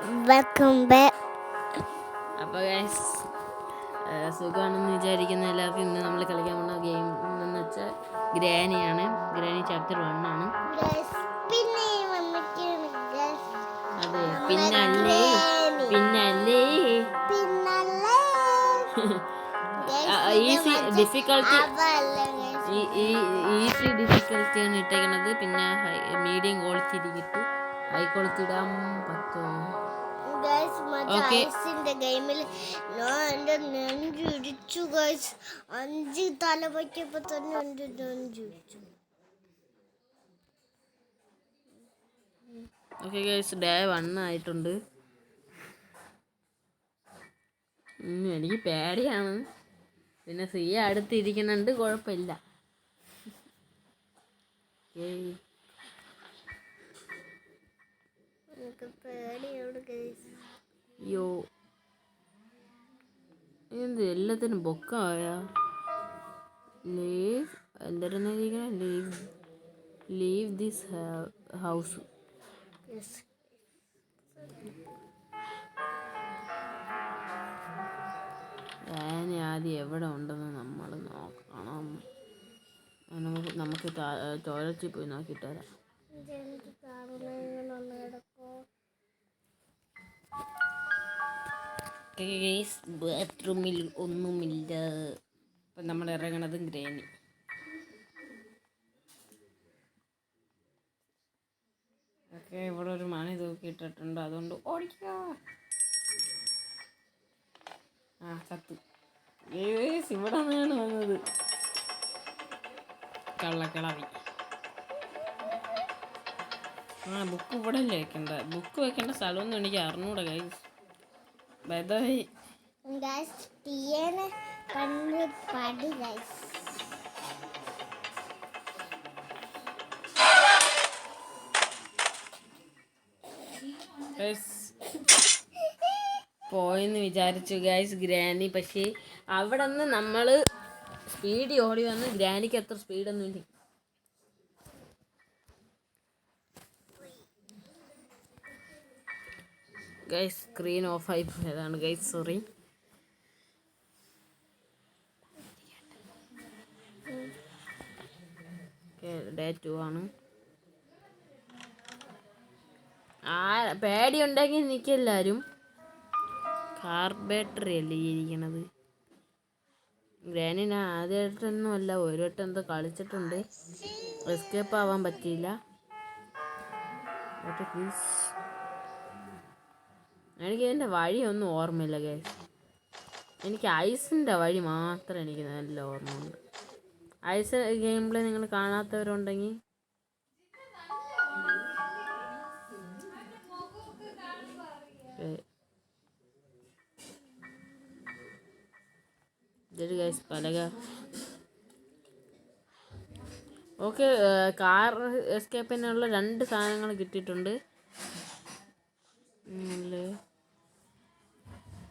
Welcome back. അപ്പോൾ guys സുഖമാണെന്ന് വിചാരിക്കുന്ന എല്ലാവർക്കും ഇന്ന് നമ്മൾ കളിക്കാൻ പോകുന്ന ഗെയിം എന്ന് വെച്ചാൽ ഗ്രാനിയാണ്. ഗ്രാനി ചാപ്റ്റർ 1 ആണ്. അതെ, പിന്നല്ലേ ഈസി ഡിഫിക്കൽറ്റിയാണ് ഇട്ടേക്കുന്നത്. പിന്നെ മീഡിയം ക്വാളിറ്റി ഇരിക്കും, ഹൈ ക്വാളിറ്റി ഇടാൻ പറ്റുമോ? ഗെയിമിൽ എന്റെ നെഞ്ചിടിച്ചു ഗൈസ്. 5 തല വയ്ക്കപ്പോ തന്നെ എന്റെ നെഞ്ചിടിച്ചു. ഓക്കെ ഗൈസ്, ഡേ 1 ആയിട്ടുണ്ട്. എനിക്ക് പേടിയാണ്, പിന്നെ സിയ അടുത്തിരിക്കുന്നുണ്ട്, കുഴപ്പമില്ല. യോ എന്ത് എല്ലാത്തിനും ബൊക്കായ ലീവ് ദിസ് ഹൗസ്. ആദ്യം എവിടെ ഉണ്ടെന്ന് നമ്മൾ നോക്കണം. നമുക്ക് ടോയ്ലറ്റിൽ പോയി നോക്കിയിട്ട് വരാം. ബാത്റൂമിൽ ഒന്നുമില്ല. അപ്പം നമ്മൾ ഇറങ്ങണത് ഗ്രാനി. ഓക്കെ, ഇവിടെ ഒരു മണി തൂക്കിയിട്ടിട്ടുണ്ട്, അതുകൊണ്ട് ഓടിക്കുക. സത്തു ഇവിടെ നിന്നാണ് വന്നത്. കള്ളക്കളവി. ബുക്ക് ഇവിടെ അല്ലേ വെക്കണ്ട. ബുക്ക് വെക്കേണ്ട സ്ഥലമൊന്നും എനിക്ക് അറിഞ്ഞൂടാ ഗൈസ്. പോയെന്ന് വിചാരിച്ചു ഗൈസ് ഗ്രാനി. പക്ഷേ അവിടെ നിന്ന് നമ്മൾ സ്പീഡിൽ ഓടി വന്ന് ഗ്രാനിക്ക് അത്ര സ്പീഡൊന്നും ഇല്ല. ഗൈസ് സ്ക്രീൻ ഓഫ് ആയി പോയതാണ് ഗൈസ്, സോറി. ഡേ 2 ആണ്. പേടിയുണ്ടെങ്കിൽ നിൽക്കെല്ലാവരും. കാർബേറ്ററി അല്ലേ ഇരിക്കണത്. ഗ്രാനി ഞാൻ ആദ്യമായിട്ടൊന്നും അല്ല, ഒരു വട്ടം എന്തോ കളിച്ചിട്ടുണ്ട്, എസ്കേപ്പ് ആവാൻ പറ്റിയില്ല. എനിക്ക് ഇതിൻ്റെ വഴിയൊന്നും ഓർമ്മയില്ല ഗൈസ്. എനിക്ക് ഐസിൻ്റെ വഴി മാത്രം എനിക്ക് നല്ല ഓർമ്മയുണ്ട്. ഐസ് ഗെയിം പ്ലേ നിങ്ങൾ കാണാത്തവരുണ്ടെങ്കിൽ ഗൈസ് പലക. ഓക്കെ, കാർ എസ്കേപ്പിനുള്ള 2 സാധനങ്ങൾ കിട്ടിയിട്ടുണ്ട്.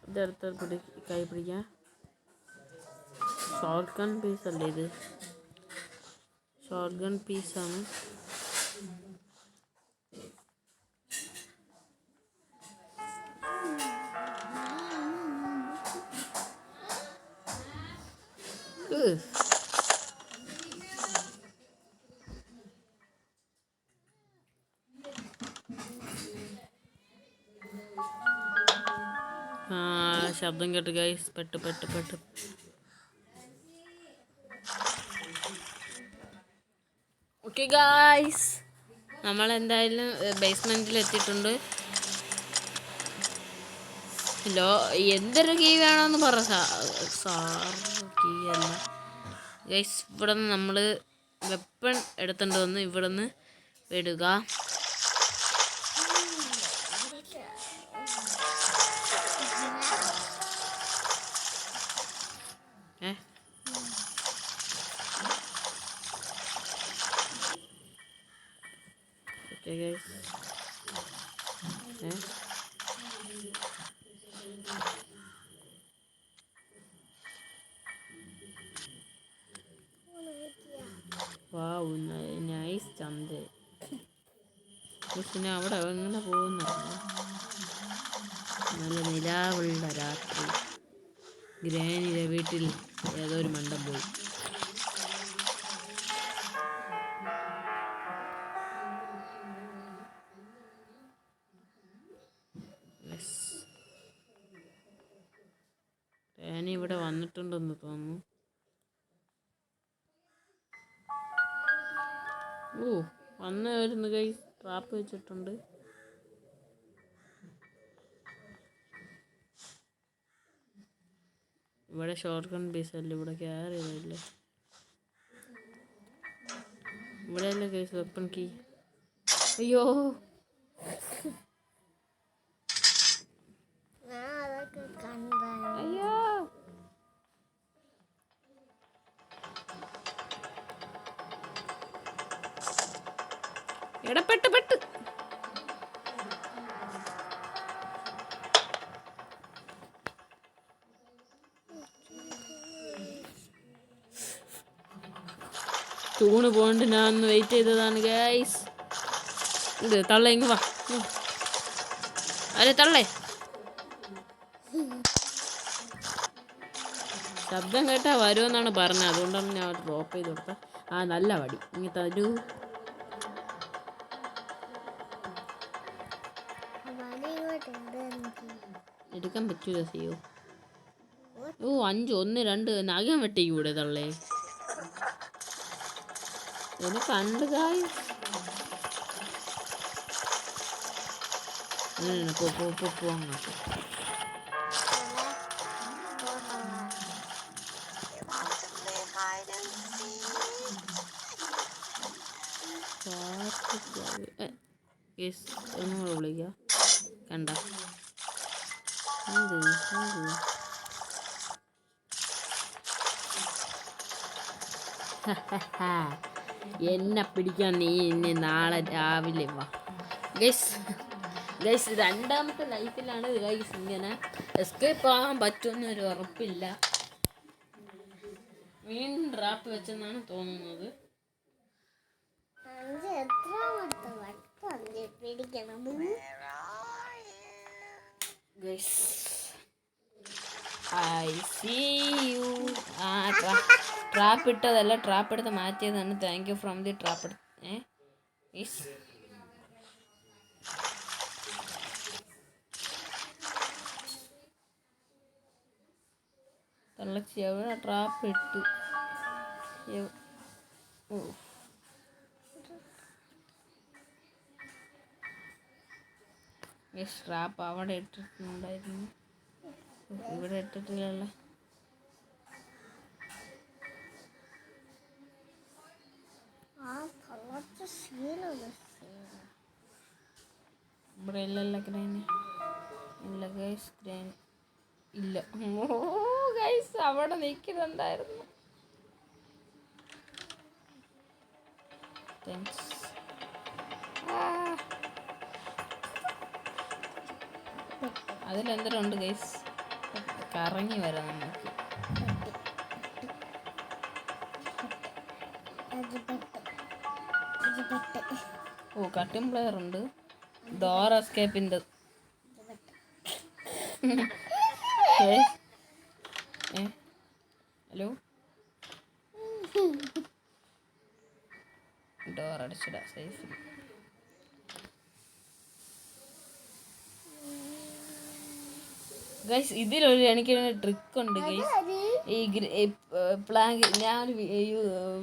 ഇതെടുത്ത് കൈ പിടിക്കാം. ഷോർട്ട് ഗൺ പീസ് അല്ലേ ഇത്? ഷോർട്ട് ഗൺ പീസാണ്. ശബ്ദം കേട്ട് ഗൈസ് പെട്ട്. ഓക്കെ ഗൈസ്, നമ്മളെന്തായാലും ബേസ്മെൻറ്റിൽ എത്തിയിട്ടുണ്ട്. എന്തൊരു കീ വേണമെന്ന് പറ. കീ അല്ല ഗൈസ്. ഇവിടെ നിന്ന് നമ്മൾ വെപ്പൺ എടുത്തുകൊണ്ട് വന്ന് ഇവിടെ നിന്ന് വിടുക. Okay guys. Wow, nice ചന്ത. പിന്നെ അവിടെ എങ്ങനെ പോകുന്നു? നല്ല നിലാവുള്ള രാത്രി. ഗ്രാനിയുടെ വീട്ടിൽ ഏതോ ഒരു മണ്ടം പോയി. ഗ്രാനി ഇവിടെ വന്നിട്ടുണ്ടെന്ന് തോന്നുന്നു. ഓ വന്ന് വരുന്നു കൈ. ട്രാപ്പ് വെച്ചിട്ടുണ്ട്. ഇവിടെ ഷോർട്ട് ഗൺ പീസ് അല്ലേ, ഇവിടെ ക്യാരി ചെയ്തില്ലേ. ഇവിടെ അല്ലേ കേസ് വെപ്പൺ കീ. അയ്യോ അയ്യോ എടപ്പെട്ട് പെട്ട്. തൂണ് പോണ്ട്. ഞാൻ ഒന്ന് വെയിറ്റ് ചെയ്തതാണ് ഗൈസ്. ഇത് തള്ള ഇങ്ങ് വാ. അരെ തള്ളേ. ശബ്ദം കേട്ടാ വരുമെന്നാണ് പറഞ്ഞത്. അതുകൊണ്ടാണ് ഞാൻ ഡ്രോപ്പ് ചെയ്ത് കൊടുത്തത്. ആ നല്ല വടി ഇനി തരൂ. എടുക്കാൻ പറ്റൂല സിയോ. ഓ 5 1 2 നഖം വെട്ടിക്കൂടെ തള്ളേ. ഇത് കണ്ട് കായ്. പോ അങ്ങോട്ട്. ഒന്നുകൂടെ വിളിക്കുക. കണ്ട എന്നെ പിടിക്കാൻ നീ ഇനി നാളെ രാവിലെ വാ ഗൈസ്. ഗൈസ് രണ്ടാമത്തെ ലൈഫിലാണ് ഗൈസ് ഇങ്ങനെ എസ്കേപ്പ് ആകാൻ പറ്റുമെന്നൊരു ഉറപ്പില്ല. വീണ്ടും ഡ്രാപ്പ് വെച്ചെന്നാണ് തോന്നുന്നത്. Guys I see you. Trap ഇട്ടതല്ല, ട്രാപ്പ് എടുത്ത് മാറ്റിയതാണ്. Thank you from the trap. തള്ളച്ചി എവിടെ ട്രാപ്പ് ഇട്ടു. ട്രാപ്പ് അവിടെ ഇട്ടിട്ടുണ്ടായിരുന്നു, ഇവിടെ ഇട്ടിട്ടില്ലല്ലോ. ഇവിടെ ഇല്ലല്ലോ ഗ്രാനി. ഇല്ല ഗൈസ് ഗ്രാനി ഇല്ല. ഓ ഗൈസ് അവിടെ നിൽക്കുന്നുണ്ടായിരുന്നു. അതിലെന്തരമുണ്ട് ഗൈസ്. കറങ്ങി വരാം നമുക്ക്. ഓ കട്ടിംഗ് പ്ലെയർ ഉണ്ട്. ഡോർ എസ്കേപ്പിൻ്റെ ഹലോ. ഡോർ അടിച്ചിടാ സേഫ്. ഗൈസ് ഇതിലൊരു എനിക്കൊരു ട്രിക്കുണ്ട് ഗൈസ്. ഈ പ്ലാങ്ക് ഞാനൊരു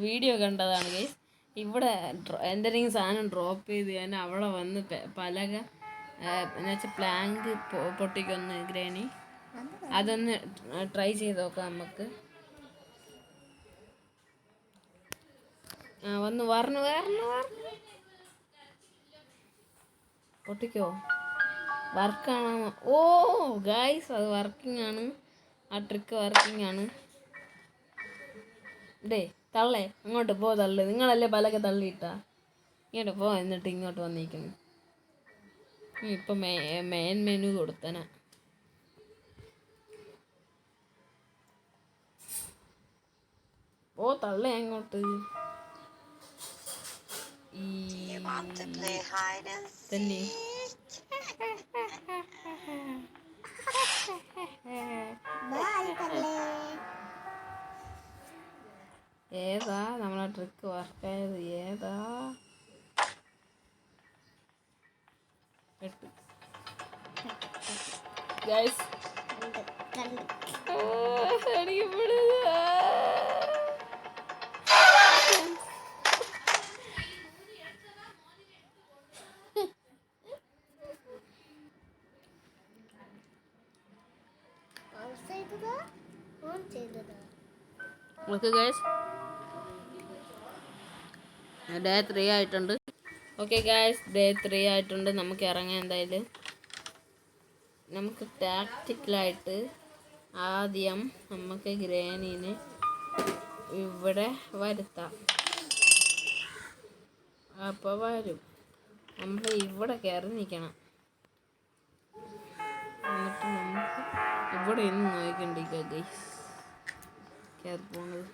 വീഡിയോ കണ്ടതാണ് ഗൈസ്. ഇവിടെ എന്തെങ്കിലും സാധനം ഡ്രോപ്പ് ചെയ്ത് ഞാൻ അവിടെ വന്ന് പലക എന്നുവെച്ചാൽ പ്ലാങ്ക് പൊട്ടിക്കൊന്ന് ഗ്രാനി. അതൊന്ന് ട്രൈ ചെയ്ത് നോക്കാം നമുക്ക്. വന്ന് വരണം പൊട്ടിക്കോ. വർക്കാണോ? ഓ ഗൈസ് അത് വർക്കിംഗ് ആണ്. ആ ട്രിക്ക് വർക്കിംഗ് ആണ്. ഡേ തള്ളേ അങ്ങോട്ട് പോ. തള്ളു. നിങ്ങളല്ലേ പലക്കെ തള്ളിയിട്ടാ. ഇങ്ങോട്ട് പോ. എന്നിട്ട് ഇങ്ങോട്ട് വന്നിരിക്കുന്നു. ഇപ്പം മെയിൻ മെനു കൊടുത്തനാ. ഓ തള്ളേ അങ്ങോട്ട്. തന്നെ ഗൈസ് കണ്ട് എനിക്ക് പെടുന്നു. പൗസ് ചെയ്തതാ ഓൺ ചെയ്തതാ. ഓക്കെ ഗൈസ്, ഡേ 3 ആയിട്ടുണ്ട്. ഓക്കെ ഗൈസ്, ഡേ 3 ആയിട്ടുണ്ട്. നമുക്ക് ഇറങ്ങാം. എന്തായാലും നമുക്ക് ടാക്റ്റിക്കലായിട്ട് ആദ്യം നമുക്ക് ഗ്രാനീനെ ഇവിടെ വരുത്താം. അപ്പോൾ വരും. നമ്മൾ ഇവിടെ കയറി നിൽക്കണം. എന്നിട്ട് നമുക്ക് ഇവിടെ ഇന്ന് നോക്കിക്കൊണ്ടിരിക്കുക ഗൈസ് കയറി പോണത്.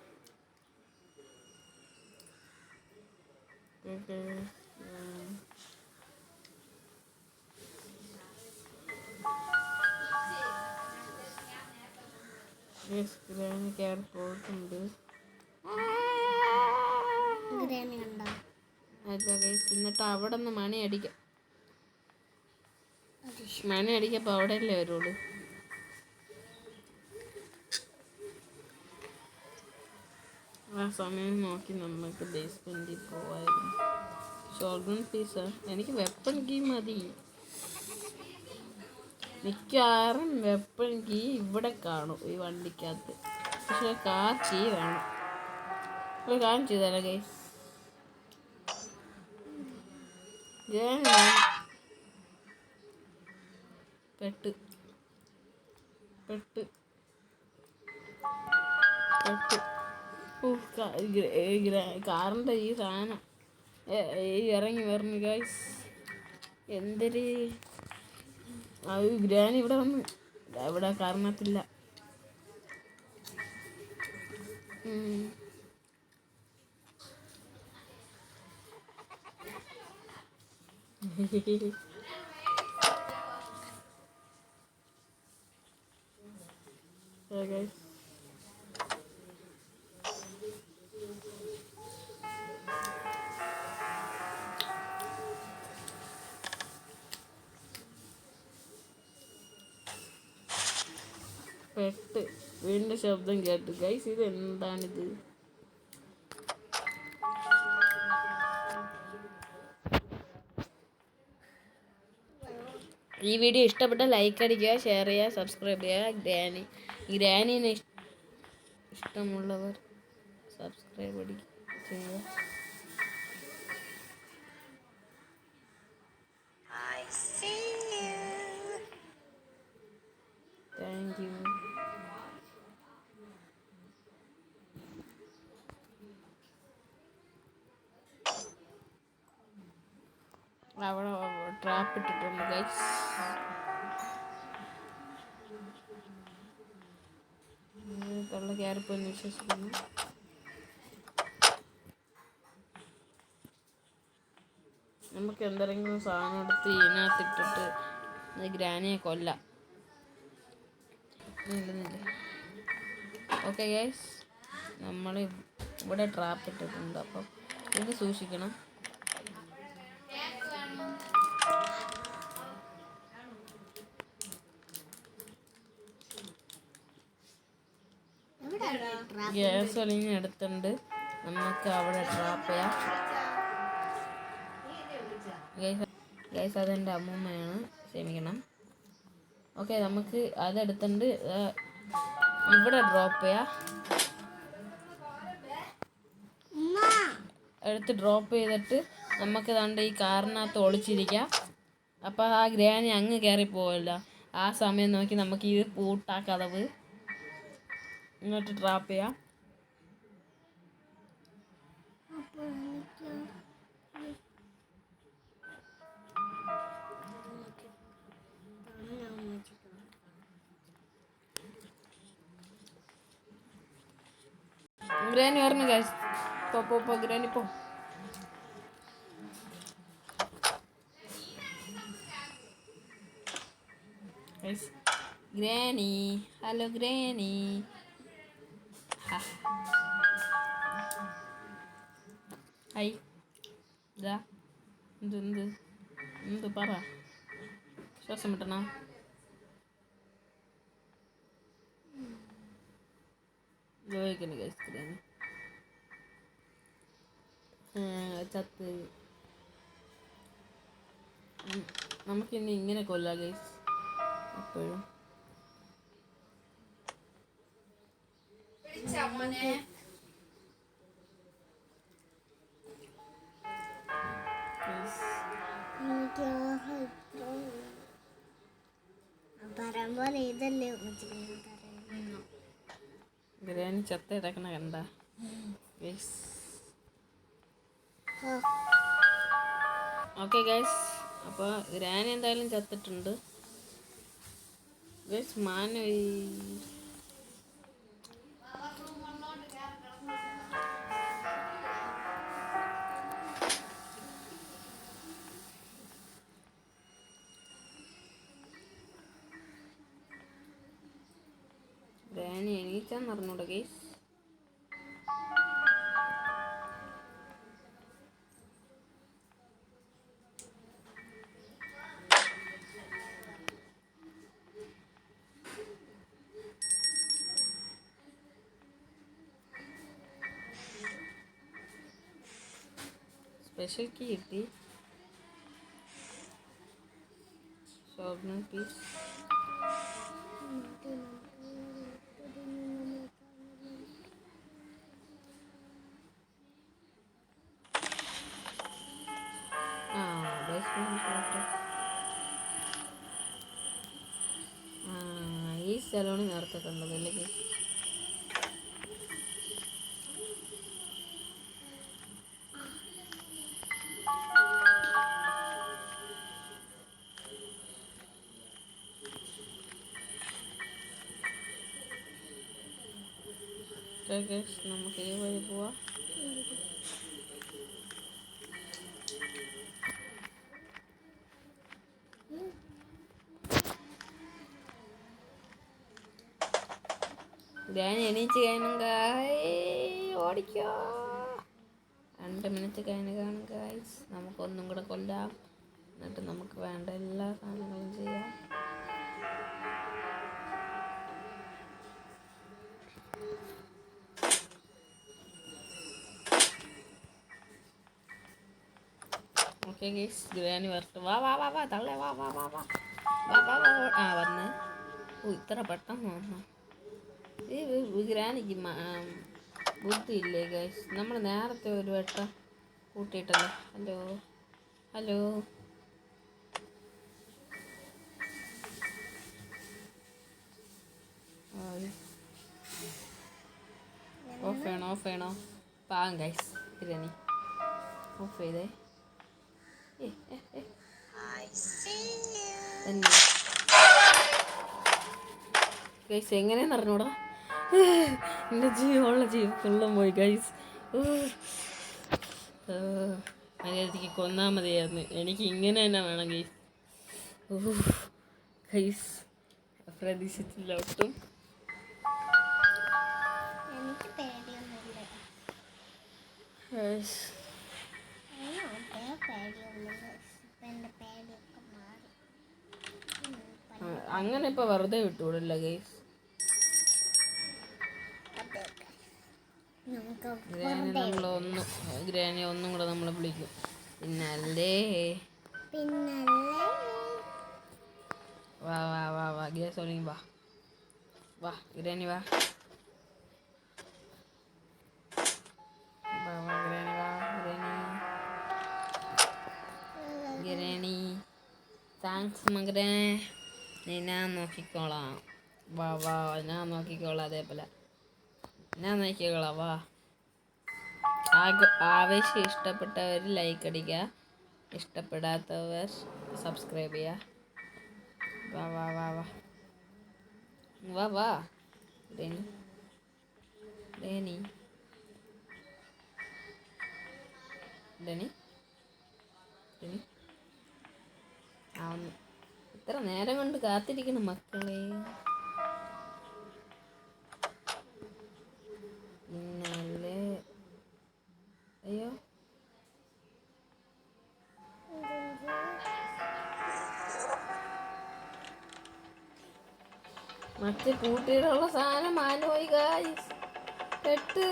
ഗ്രാനി കയറി പോയിട്ടുണ്ട്. ഗ്രാനി കണ്ടോ? അല്ല ഗൈസ്, എന്നിട്ട് അവിടെ നിന്ന് മണി അടിക്കാം. മണി അടിക്കപ്പോൾ അവിടെ അല്ലേ വരുള്ളൂ. ആ സമയം നോക്കി നമുക്ക് ബേസ്മെൻറ്റിൽ പോവായിരുന്നു. ഷോർഗൺ പീസ എനിക്ക് വെപ്പൺ കീ മതി. മിക്കവാറും വെപ്പൺ കീ ഇവിടെ കാണും ഈ വണ്ടിക്കകത്ത്. പക്ഷെ കാർ കീ വേണം. ഒരു കാര്യം ചെയ്താലോ ഗൈസ്, പെട്ട് പെട്ട് പെട്ട് കാറിൻ്റെ ഈ സാധനം ഇറങ്ങി വരണം ഗൈസ്. എന്തൊരു ഗ്രാനി ഇവിടെ വന്നു. ഇവിടെ കാരണത്തില്ല. ഗൈസ് പെട്ട് വീടിൻ്റെ ശബ്ദം കേട്ടു ഗൈസ്. ഇത് എന്താണിത്? ഈ വീഡിയോ ഇഷ്ടപ്പെട്ട ലൈക്ക് അടിക്കുക, ഷെയർ ചെയ്യുക, സബ്സ്ക്രൈബ് ചെയ്യുക. ഗ്രാനീനെ ഇഷ്ടമുള്ളവർ സബ്സ്ക്രൈബ് ചെയ്യുക. Thank you. അവിടെ ട്രാപ്പ് ഇട്ടിട്ടുണ്ട് ഗൈസ്. തള്ള കയറിപ്പോയെന്ന് വിശ്വസിക്കുന്നു. നമുക്ക് എന്തെങ്കിലും സാധനം എടുത്ത് ഇതിനകത്തിട്ടിട്ട് ഗ്രാനിയെ കൊല്ലാം. ഓക്കെ ഗൈസ്, നമ്മൾ ഇവിടെ ട്രാപ്പ് ഇട്ടിട്ടുണ്ട്. അപ്പം ഇത് സൂക്ഷിക്കണം. ഗ്യാസ് ഒലിഞ്ഞ് എടുത്തുണ്ട്. നമുക്ക് അവിടെ ട്രാപ്പ് ചെയ്യാം. ഗൈസ് അതെൻ്റെ അമ്മൂമ്മയാണ്, ക്ഷമിക്കണം. ഓക്കെ, നമുക്ക് അതെടുത്തുണ്ട് ഇവിടെ ഡ്രോപ്പ് ചെയ്യാം. എടുത്ത് ഡ്രോപ്പ് ചെയ്തിട്ട് നമുക്ക് ദാണ്ട് ഈ കാറിനകത്ത് ഒളിച്ചിരിക്കാം. അപ്പോൾ ആ ഗ്രാനി അങ്ങ് കയറി പോവല്ലോ. ആ സമയം നോക്കി നമുക്ക് ഇത് പൂട്ടാ കതവ് ഇങ്ങോട്ട് ട്രാപ്പ് ചെയ്യാം. ഗ്രാനി പറഞ്ഞു ഗൈസ്, പോ ഗ്രാനി പോ. Granny, hello granny. ഹായ്, ഇതാ എന്ത് പറ. ശ്വാസം വിട്ടണോ? ഉപയോഗിക്കുന്നു ഗൈസ് ഗ്രാനി. ചത്ത് നമുക്കിനി ഇങ്ങനെ കൊല്ലാം ഗൈസ് എപ്പോഴും. പറയുമ്പോലെ ഇതല്ലേ ഗ്രാനി ചത്ത കിടക്കണ കണ്ട ഗൈസ്. ഓക്കെ ഗൈസ്, അപ്പോൾ ഗ്രാനി എന്തായാലും ചത്തിട്ടുണ്ട് ഗൈസ്. മാനോയി ഗ്രാനി എണീച്ചാന്ന് പറഞ്ഞൂടെ ഗൈസ്. സ്പെഷ്യൽ കീ കിട്ടി. ഷോർട്ട്നർ പീസ്. ഈ സ്ഥലമാണ് നേരത്തെ കണ്ടതല്ലേ ഗൈസ്. നമുക്ക് ഈ വഴി പോവാം. ഞാൻ എണീച്ച് കാണും ഓടിക്കോ. 2 മിനിറ്റ് കഴിഞ്ഞ് കാണും ഗൈസ്. നമുക്കൊന്നും കൂടെ കൊല്ലാം, എന്നിട്ട് നമുക്ക് വേണ്ട എല്ലാ സാധനങ്ങളും ചെയ്യാം. ഓക്കെ ഗൈസ്, ഗ്രാനി വരട്ടെ. വാ വാ വാ വാ തള്ളേ, വാ വാ വാ വാ വാ വാ വാ. വന്ന് ഇത്ര പെട്ടെന്ന് വന്നു. ഈ ഗ്രാനിക്ക് ബുദ്ധിയില്ലേ ഗൈസ്. നമ്മൾ നേരത്തെ ഒരു വട്ടം കൂട്ടിയിട്ടല്ലോ. ഹലോ ഹലോ ഓഫ് ചെയ്യണോ? ഓഫ് ചെയ്യണോ? പാവം ഗൈസ് ഗ്രാനി. ഓഫ് ചെയ്തേ. ഗൈസ് എങ്ങനെയാന്ന് അറിഞ്ഞൂടാ. എൻ്റെ ജീവനുള്ള ജീവക്കുള്ളം പോയി ഗൈസ്. മര്യാദയ്ക്ക് കൊന്നാൽ മതിയായിരുന്നു. എനിക്ക് ഇങ്ങനെ തന്നെ വേണം ഗൈസ്. ഗൈസ് പ്രതീക്ഷിച്ചില്ല ഒട്ടും. എനിക്ക് പേടിയൊന്നുമില്ല. അങ്ങനെ ഇപ്പൊ വെറുതെ വിട്ടുകൂടില്ല ഗൈസ്. ഗ്രാനി ഒന്നും കൂടെ നമ്മളെ വിളിക്കും. പിന്നല്ലേ വാ വാ വാ വാ ഗ്യാസ് ഒളിയും വാ വാ ഗ്രാനി വാ വാ വാ ഗ്രാനി വാ ഗ്രാനി. താങ്ക്സ് മകനെ, ഞാൻ നോക്കിക്കോളാം. വാ വാ ഞാൻ നോക്കിക്കോളാം. അതേപോലെ ഞാൻ നോക്കിക്കോളാം. വാ. ആവേശം ഇഷ്ടപ്പെട്ടവർ ലൈക്ക് അടിക്കുക, ഇഷ്ടപ്പെടാത്തവർ സബ്സ്ക്രൈബ് ചെയ്യുക. വാ വാ വാ വാ വാ വാ ഡേനി ഡേനി ഡേനി ഡേനി. ഇത്ര നേരം കൊണ്ട് കാത്തിരിക്കണം മക്കളെ. ഇന്നലെ അയ്യോ മറ്റേ കൂട്ടിയിടുള്ള സാധനം മാനുപോയി ഗായ്സ്. എട്ട്.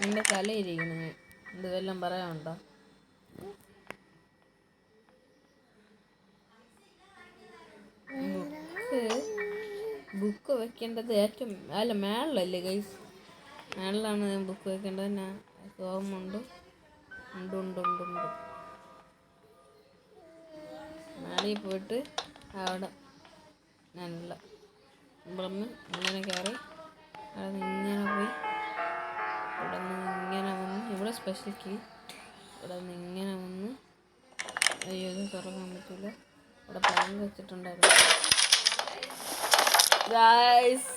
നിന്റെ തലയിരിക്കണം എന്ത് വല്ലതും പറയാനുണ്ടോ? ബുക്ക് വെക്കേണ്ടത് ഏറ്റവും അല്ല മേളിലല്ലേ ഗൈസ്? മേളിലാണ് ഞാൻ ബുക്ക് വെക്കേണ്ടത്. ഞാൻ ഓർമ്മയുണ്ട്. ഉണ്ട് ഉണ്ട് ഉണ്ട് ഉണ്ട്. മേളിൽ പോയിട്ട് അവിടെ ഞാനുള്ള ഇവിടെ നിന്ന് ഇങ്ങനെ കയറി അവിടെ നിന്ന് ഇങ്ങനെ പോയി ഇവിടെ നിന്ന് ഇങ്ങനെ വന്ന് ഇവിടെ സ്പെഷ്യൽ കീ ഇവിടെ നിന്ന് ഇങ്ങനെ വന്ന് അയ്യോ ഇത് തുറക്കാൻ പറ്റില്ല. ഇവിടെ പ്ലാൻ വെച്ചിട്ടുണ്ടായിരുന്നു ഗൈസ്.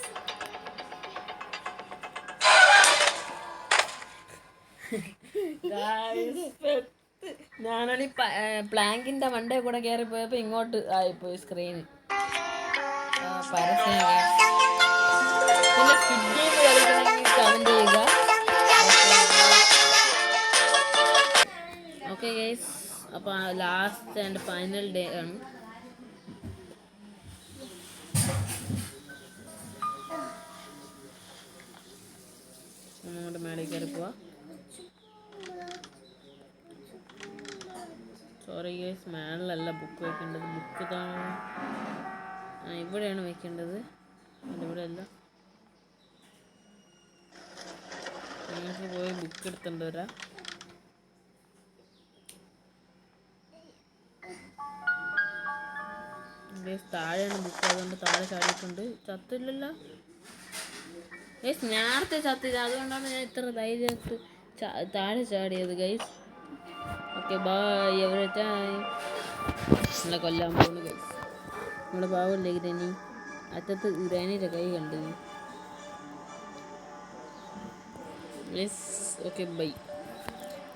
ഞാനാണ് പ്ലാങ്കിന്റെ മണ്ടേ കൂടെ കയറി പോയപ്പോ ഇങ്ങോട്ട് ആയിപ്പോയി സ്ക്രീന്. പരസ്യം പിന്നെ സ്കിഡ് ഗെയിം കളിക്കണമെങ്കിൽ കമന്റ് ചെയ്യുക. ഓക്കെ ഗൈസ്, അപ്പോൾ ലാസ്റ്റ് ആൻഡ് ഫൈനൽ ഡേ ആണ്. നമ്മുടെ മേളിൽ കയറി പോവാ. സോറി ഗൈസ്, മേളിലല്ല ബുക്ക് വെക്കേണ്ടത്. ബുക്ക് ഇവിടെയാണ് വെക്കേണ്ടത്. ഇവിടെ അല്ല. നിങ്ങൾക്ക് പോയി ബുക്ക് എടുത്തുകൊണ്ട് വരാം. താഴെയാണ് ബുക്ക്, അതുകൊണ്ട് താഴെ ചാടിയിട്ടുണ്ട്. ചത്തില്ലല്ലോ ഗൈസ്, നേരത്തെ ചത്തില്ല. അതുകൊണ്ടാണ് ഞാൻ ഇത്ര ധൈര്യമായിട്ട് താഴെ ചാടിയത് guys. Okay bye every time. നമ്മളെ കൊല്ലാൻ പോകുന്നു ഗൈസ്. നമ്മളെ പാവല്ലേ ഗ്രാനി. അറ്റത്ത് ഗ്രാനിയുടെ കൈ കണ്ടു guys. Okay by,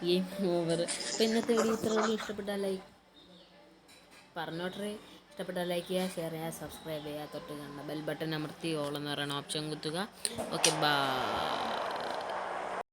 game over. അപ്പോൾ ഇന്നത്തെ വീഡിയോ ഇത്ര ഇഷ്ടപ്പെട്ടാൽ ലൈക്ക് പറഞ്ഞോട്ടെ. ഇഷ്ടപ്പെട്ടാൽ ലൈക്ക് ചെയ്യുക, ഷെയർ ചെയ്യുക, സബ്സ്ക്രൈബ് ചെയ്യുക, തൊട്ട് കാണുന്ന ബെൽ ബട്ടൺ അമർത്തി ഓൾ എന്ന് പറയുന്ന ഓപ്ഷൻ കുത്തുക. Okay bye.